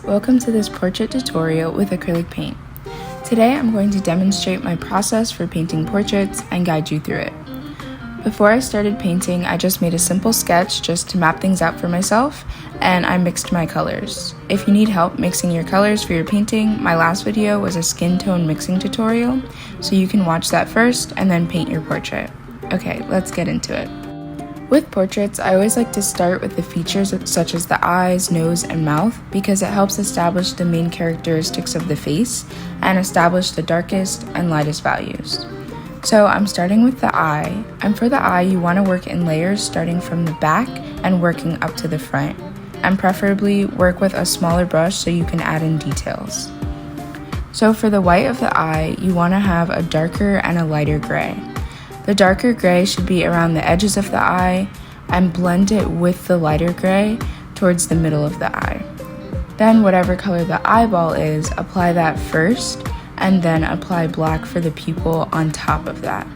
Welcome to this portrait tutorial with acrylic paint. Today I'm going to demonstrate my process for painting portraits and guide you through it. Before I started painting, I just made a simple sketch just to map things out for myself, and I mixed my colors. If you need help mixing your colors for your painting, my last video was a skin tone mixing tutorial, so you can watch that first and then paint your portrait. Okay, let's get into it. With portraits, I always like to start with the features such as the eyes, nose, and mouth because it helps establish the main characteristics of the face and establish the darkest and lightest values. So I'm starting with the eye, and for the eye you want to work in layers starting from the back and working up to the front, and preferably work with a smaller brush so you can add in details. So for the white of the eye, you want to have a darker and a lighter gray. The darker gray should be around the edges of the eye and blend it with the lighter gray towards the middle of the eye. Then whatever color the eyeball is, apply that first and then apply black for the pupil on top of that.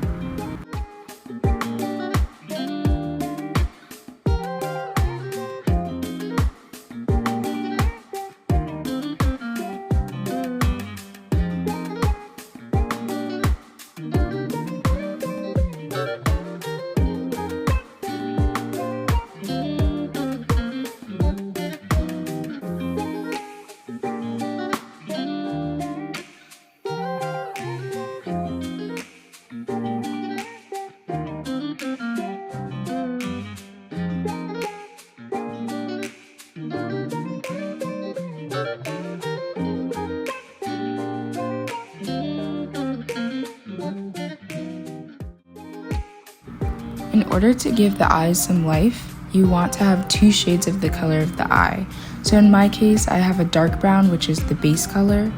In order to give the eyes some life, you want to have two shades of the color of the eye. So in my case, I have a dark brown, which is the base color,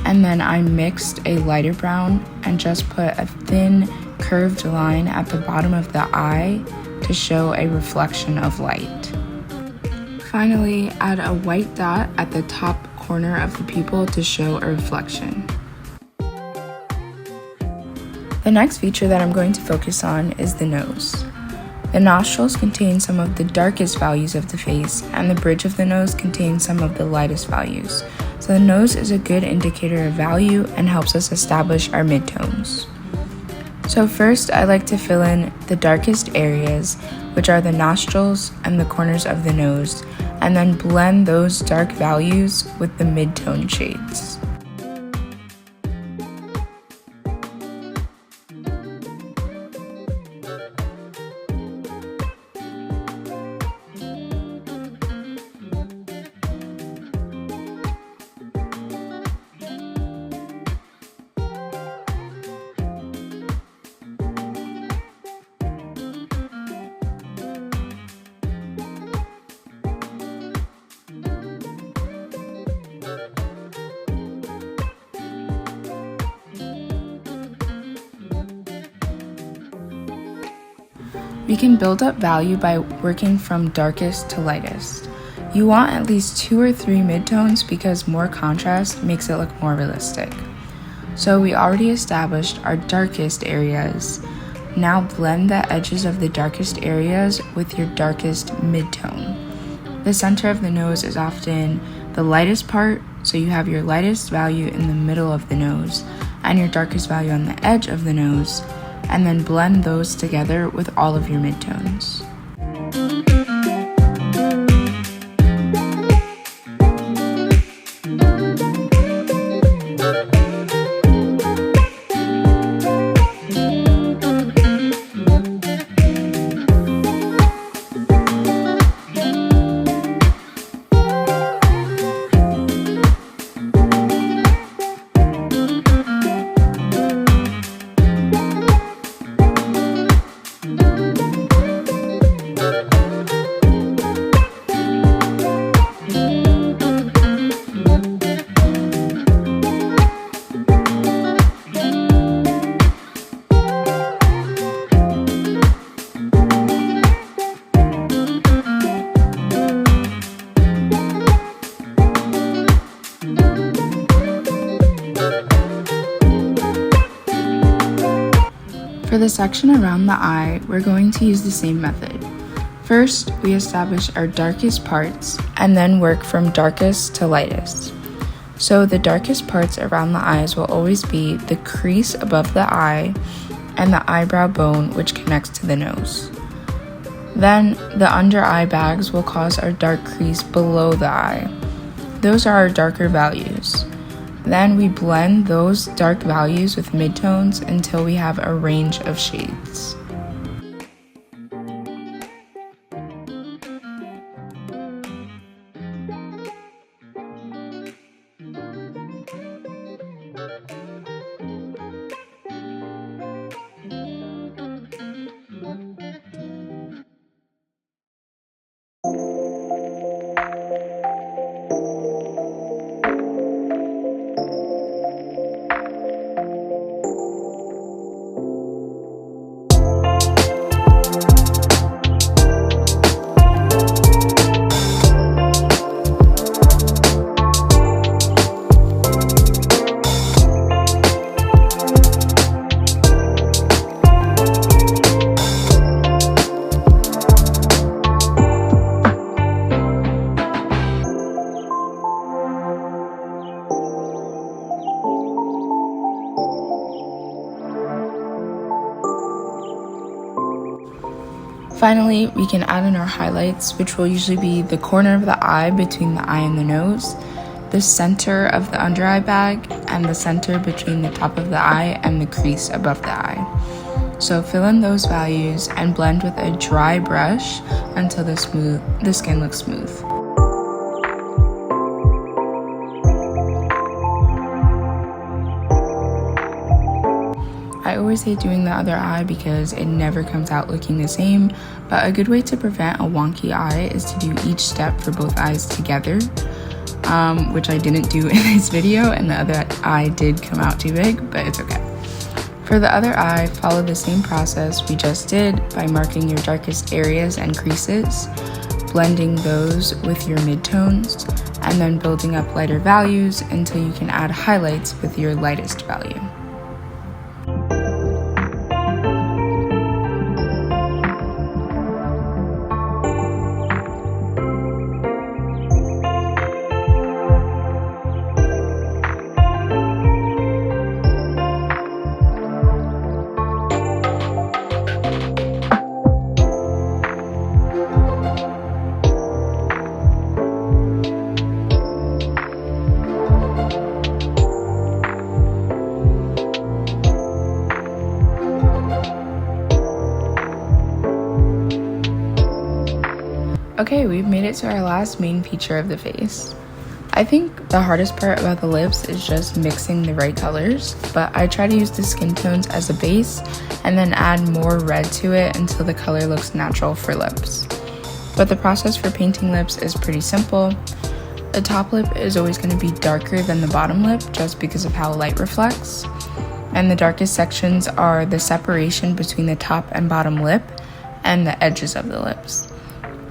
and then I mixed a lighter brown and just put a thin curved line at the bottom of the eye to show a reflection of light. Finally, add a white dot at the top corner of the pupil to show a reflection. The next feature that I'm going to focus on is the nose. The nostrils contain some of the darkest values of the face, and the bridge of the nose contains some of the lightest values. So the nose is a good indicator of value and helps us establish our midtones. So first, I like to fill in the darkest areas, which are the nostrils and the corners of the nose, and then blend those dark values with the mid-tone shades. We can build up value by working from darkest to lightest. You want at least 2 or 3 midtones because more contrast makes it look more realistic. So we already established our darkest areas. Now blend the edges of the darkest areas with your darkest midtone. The center of the nose is often the lightest part, so you have your lightest value in the middle of the nose and your darkest value on the edge of the nose, and then blend those together with all of your midtones. For the section around the eye, we're going to use the same method. First, we establish our darkest parts and then work from darkest to lightest. So the darkest parts around the eyes will always be the crease above the eye and the eyebrow bone which connects to the nose. Then the under eye bags will cause our dark crease below the eye. Those are our darker values. Then we blend those dark values with midtones until we have a range of shades. Finally, we can add in our highlights, which will usually be the corner of the eye between the eye and the nose, the center of the under eye bag, and the center between the top of the eye and the crease above the eye. So fill in those values and blend with a dry brush until the skin looks smooth. I always hate doing the other eye because it never comes out looking the same, but a good way to prevent a wonky eye is to do each step for both eyes together, which I didn't do in this video, and the other eye did come out too big, but it's okay. For the other eye, follow the same process we just did by marking your darkest areas and creases, blending those with your midtones, and then building up lighter values until you can add highlights with your lightest value. Okay, we've made it to our last main feature of the face. I think the hardest part about the lips is just mixing the right colors, but I try to use the skin tones as a base and then add more red to it until the color looks natural for lips. But the process for painting lips is pretty simple. The top lip is always going to be darker than the bottom lip just because of how light reflects. And the darkest sections are the separation between the top and bottom lip and the edges of the lips.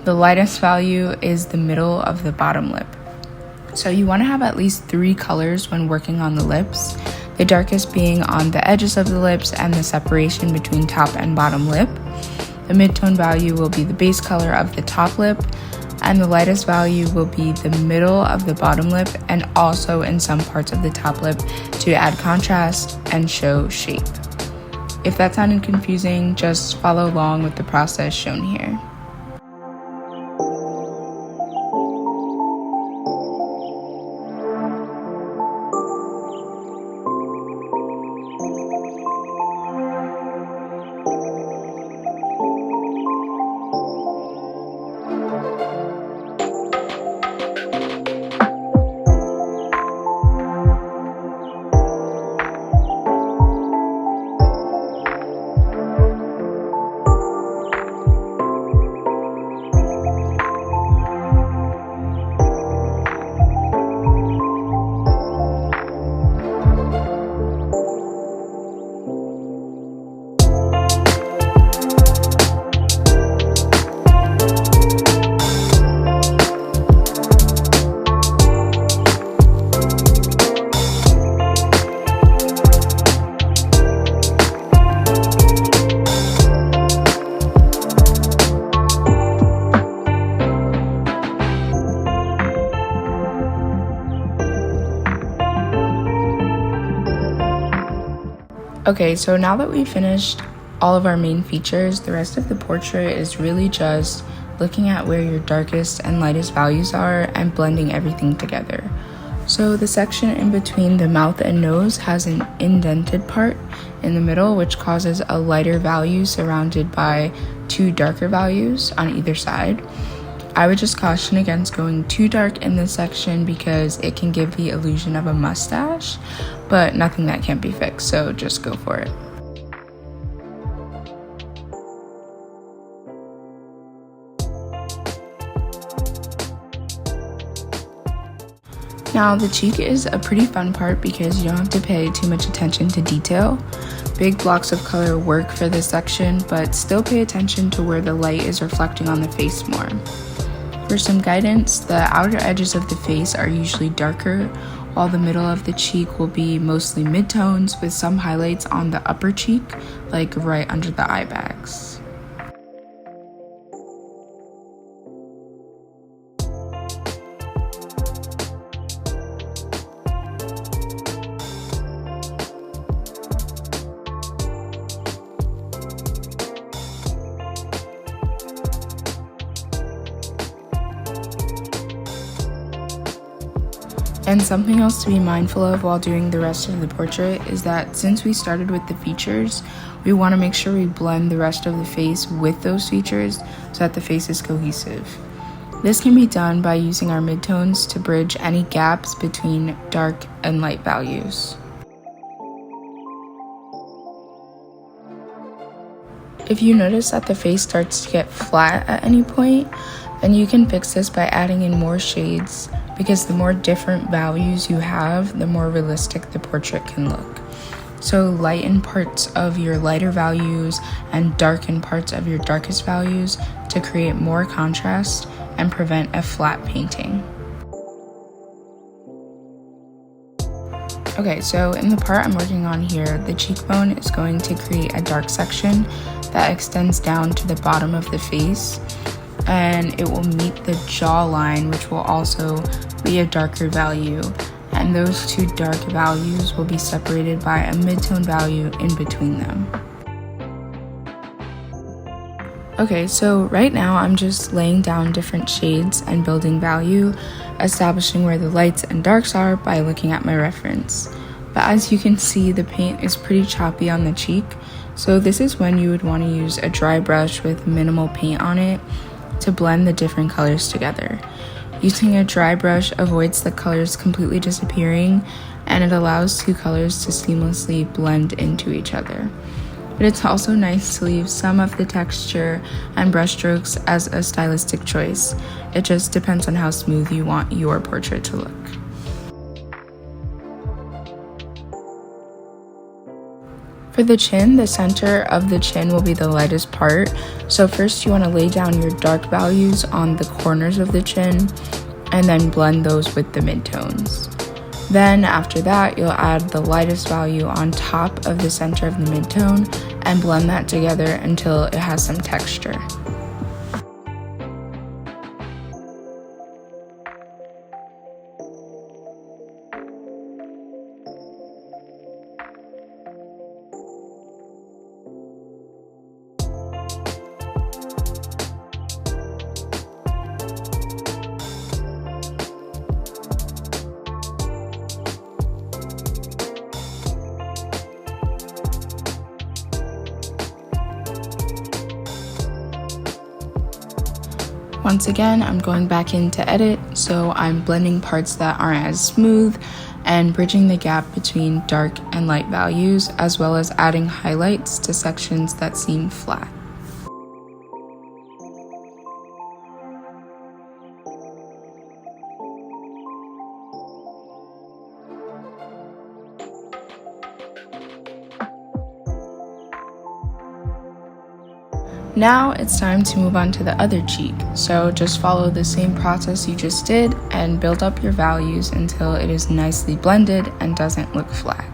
The lightest value is the middle of the bottom lip. So you want to have at least 3 colors when working on the lips, the darkest being on the edges of the lips and the separation between top and bottom lip. The midtone value will be the base color of the top lip, and the lightest value will be the middle of the bottom lip and also in some parts of the top lip to add contrast and show shape. If that sounded confusing, just follow along with the process shown here. Okay, so now that we've finished all of our main features, the rest of the portrait is really just looking at where your darkest and lightest values are and blending everything together. So the section in between the mouth and nose has an indented part in the middle, which causes a lighter value surrounded by two darker values on either side. I would just caution against going too dark in this section because it can give the illusion of a mustache, but nothing that can't be fixed, so just go for it. Now, the cheek is a pretty fun part because you don't have to pay too much attention to detail. Big blocks of color work for this section, but still pay attention to where the light is reflecting on the face more. For some guidance, the outer edges of the face are usually darker, while the middle of the cheek will be mostly midtones with some highlights on the upper cheek, like right under the eye bags. And something else to be mindful of while doing the rest of the portrait is that since we started with the features, we want to make sure we blend the rest of the face with those features so that the face is cohesive. This can be done by using our midtones to bridge any gaps between dark and light values. If you notice that the face starts to get flat at any point, then you can fix this by adding in more shades, because the more different values you have, the more realistic the portrait can look. So lighten parts of your lighter values and darken parts of your darkest values to create more contrast and prevent a flat painting. Okay, so in the part I'm working on here, the cheekbone is going to create a dark section that extends down to the bottom of the face, and it will meet the jawline, which will also be a darker value, and those two dark values will be separated by a midtone value in between them. Okay, so right now I'm just laying down different shades and building value, establishing where the lights and darks are by looking at my reference. But as you can see, the paint is pretty choppy on the cheek, so this is when you would want to use a dry brush with minimal paint on it to blend the different colors together. Using a dry brush avoids the colors completely disappearing, and it allows two colors to seamlessly blend into each other. But it's also nice to leave some of the texture and brush strokes as a stylistic choice. It just depends on how smooth you want your portrait to look. For the chin, the center of the chin will be the lightest part. So first you want to lay down your dark values on the corners of the chin and then blend those with the midtones. Then after that, you'll add the lightest value on top of the center of the midtone and blend that together until it has some texture. Once again, I'm going back in to edit, so I'm blending parts that aren't as smooth and bridging the gap between dark and light values, as well as adding highlights to sections that seem flat. Now it's time to move on to the other cheek, so just follow the same process you just did and build up your values until it is nicely blended and doesn't look flat.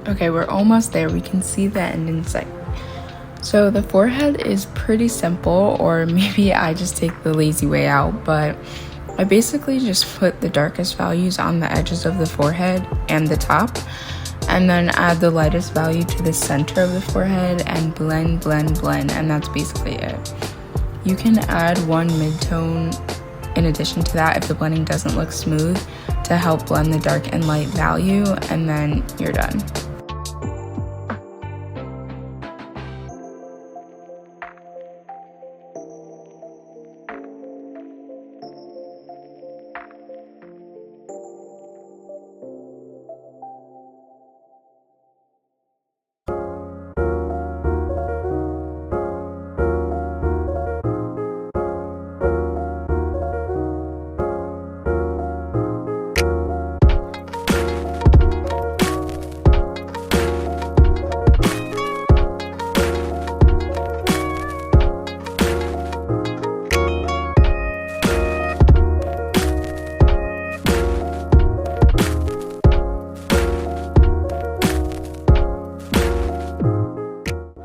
Okay, we're almost there. We can see the end in sight. So the forehead is pretty simple, or maybe I just take the lazy way out, but I basically just put the darkest values on the edges of the forehead and the top, and then add the lightest value to the center of the forehead and blend, and that's basically it. You can add one midtone in addition to that if the blending doesn't look smooth to help blend the dark and light value, and then you're done.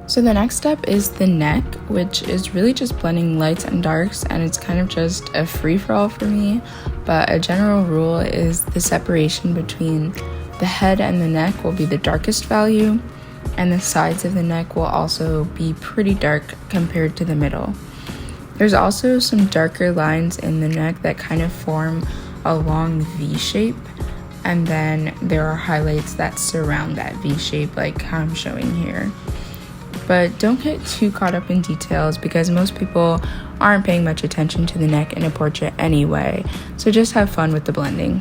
So the next step is the neck, which is really just blending lights and darks, and it's kind of just a free-for-all for me, but a general rule is the separation between the head and the neck will be the darkest value, and the sides of the neck will also be pretty dark compared to the middle. There's also some darker lines in the neck that kind of form a long V shape, and then there are highlights that surround that V shape like how I'm showing here. But don't get too caught up in details because most people aren't paying much attention to the neck in a portrait anyway, so just have fun with the blending.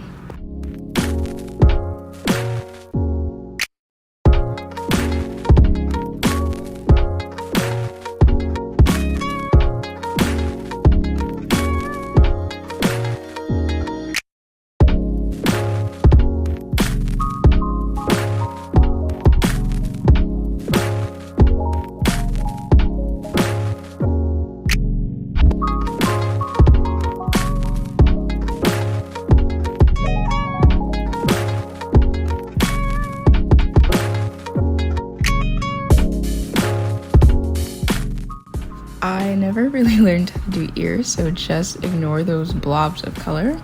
I never really learned how to do ears, so just ignore those blobs of color.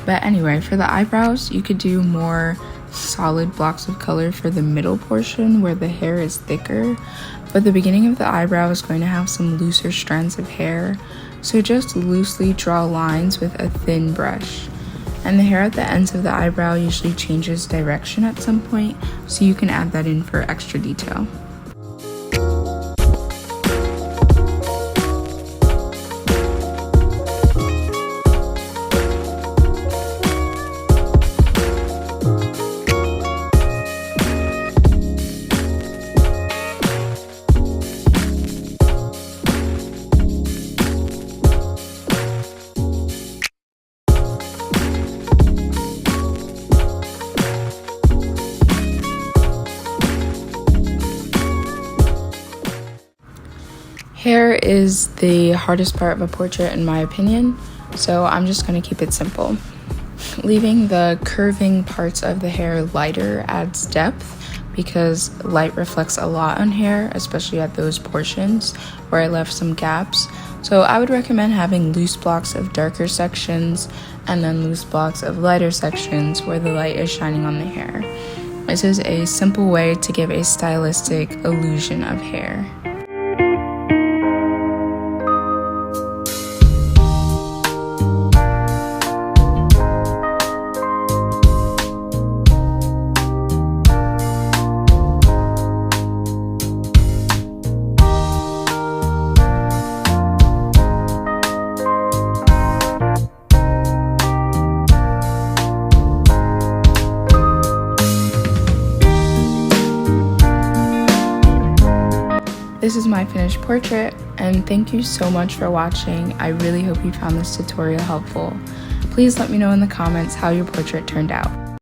But anyway, for the eyebrows, you could do more solid blocks of color for the middle portion where the hair is thicker, but the beginning of the eyebrow is going to have some looser strands of hair, so just loosely draw lines with a thin brush. And the hair at the ends of the eyebrow usually changes direction at some point, so you can add that in for extra detail. Hair is the hardest part of a portrait in my opinion, so I'm just going to keep it simple. Leaving the curving parts of the hair lighter adds depth because light reflects a lot on hair, especially at those portions where I left some gaps. So I would recommend having loose blocks of darker sections and then loose blocks of lighter sections where the light is shining on the hair. This is a simple way to give a stylistic illusion of hair. This is my finished portrait, and thank you so much for watching. I really hope you found this tutorial helpful. Please let me know in the comments how your portrait turned out.